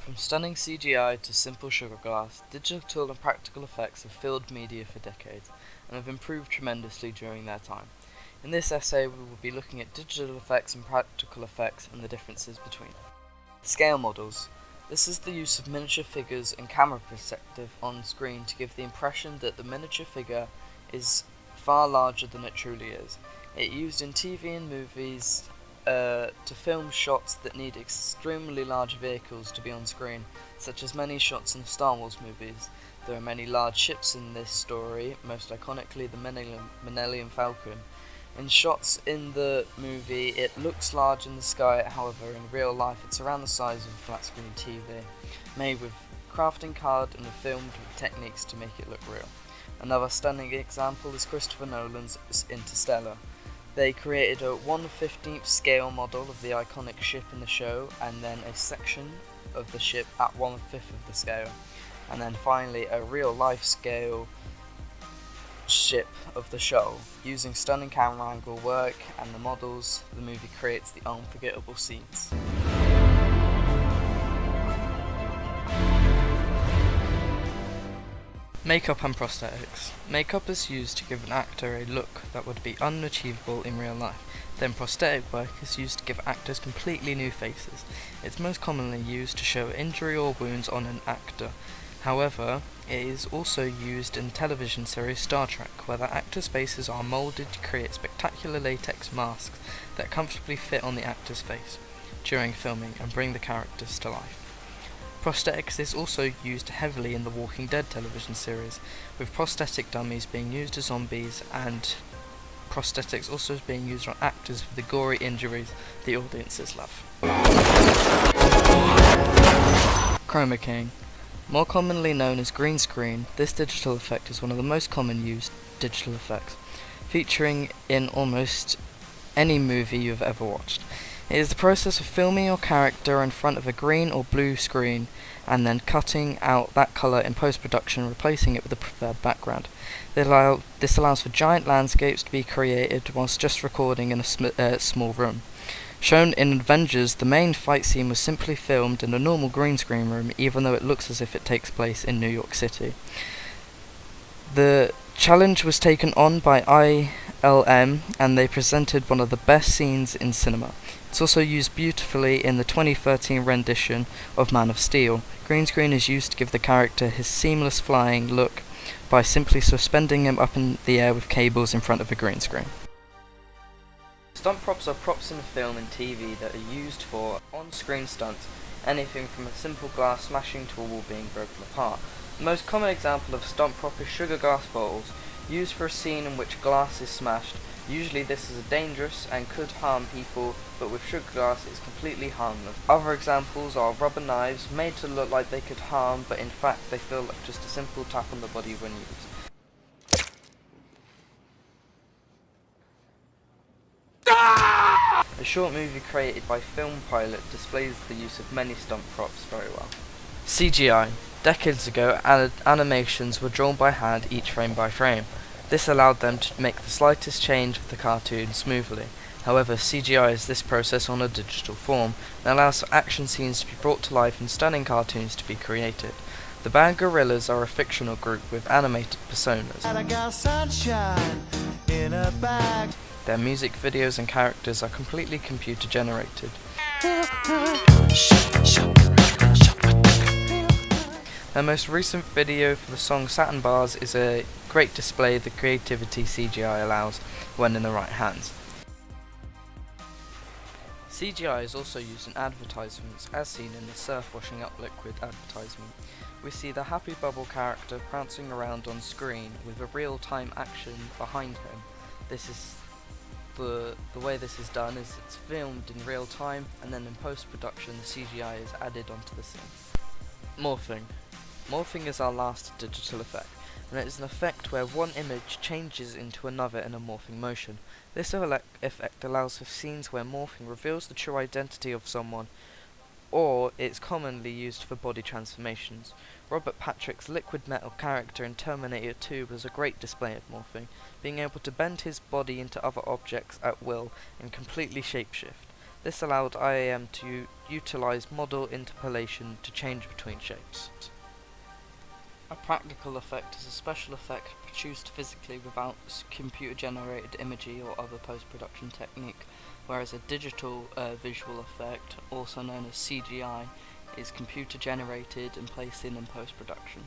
From stunning CGI to simple sugar glass, digital and practical effects have filled media for decades and have improved tremendously during their time. In this essay, we will be looking at digital effects and practical effects and the differences between them. Scale models. This is the use of miniature figures and camera perspective on screen to give the impression that the miniature figure is far larger than it truly is. It's used in TV and movies to film shots that need extremely large vehicles to be on screen, such as many shots in Star Wars movies. There are many large ships in this story, most iconically the Millennium Falcon. In shots in the movie, it looks large in the sky, however in real life it's around the size of a flat screen TV, made with crafting card and filmed with techniques to make it look real. Another stunning example is Christopher Nolan's Interstellar. They created a 1/15th scale model of the iconic ship in the show, and then a section of the ship at 1/5 of the scale, and then finally a real life scale ship of the show. Using stunning camera angle work and the models, the movie creates the unforgettable scenes. Makeup and prosthetics. Makeup is used to give an actor a look that would be unachievable in real life. Then prosthetic work is used to give actors completely new faces. It's most commonly used to show injury or wounds on an actor. However, it is also used in the television series Star Trek, where the actors' faces are molded to create spectacular latex masks that comfortably fit on the actor's face during filming and bring the characters to life. Prosthetics is also used heavily in the Walking Dead television series, with prosthetic dummies being used as zombies and prosthetics also being used on actors for the gory injuries the audiences love. Chroma keying. More commonly known as green screen, this digital effect is one of the most common used digital effects, featuring in almost any movie you've ever watched. It is the process of filming your character in front of a green or blue screen and then cutting out that colour in post-production, replacing it with the preferred background. This allows for giant landscapes to be created whilst just recording in a small room. Shown in Avengers, the main fight scene was simply filmed in a normal green screen room, even though it looks as if it takes place in New York City. The challenge was taken on by ILM, and they presented one of the best scenes in cinema. It's also used beautifully in the 2013 rendition of Man of Steel. Green screen is used to give the character his seamless flying look by simply suspending him up in the air with cables in front of a green screen. Stunt props are props in film and TV that are used for on-screen stunts, anything from a simple glass smashing to a wall being broken apart. The most common example of stunt prop is sugar glass bottles, used for a scene in which glass is smashed. Usually this is dangerous and could harm people, but with sugar glass it's completely harmless. Other examples are rubber knives, made to look like they could harm, but in fact they feel like just a simple tap on the body when used. A short movie created by Film Pilot displays the use of many stunt props very well. CGI. Decades ago, animations were drawn by hand each frame by frame. This allowed them to make the slightest change of the cartoon smoothly. However, CGI is this process on a digital form and allows for action scenes to be brought to life and stunning cartoons to be created. The band Gorillaz are a fictional group with animated personas. Their music videos and characters are completely computer generated. Their most recent video for the song Satin Bars is a great display of the creativity CGI allows when in the right hands. CGI is also used in advertisements, as seen in the surf washing up liquid advertisement. We see the Happy Bubble character prancing around on screen with a real-time action behind him. This is the way this is done is it's filmed in real time, and then in post-production the CGI is added onto the scene. Morphing. Morphing is our last digital effect, and it is an effect where one image changes into another in a morphing motion. This effect allows for scenes where morphing reveals the true identity of someone, or it's commonly used for body transformations. Robert Patrick's liquid metal character in Terminator 2 was a great display of morphing, being able to bend his body into other objects at will and completely shapeshift. This allowed IAM to utilize model interpolation to change between shapes. A practical effect is a special effect produced physically without computer-generated imagery or other post-production technique, whereas a digital visual effect, also known as CGI, is computer-generated and placed in post-production.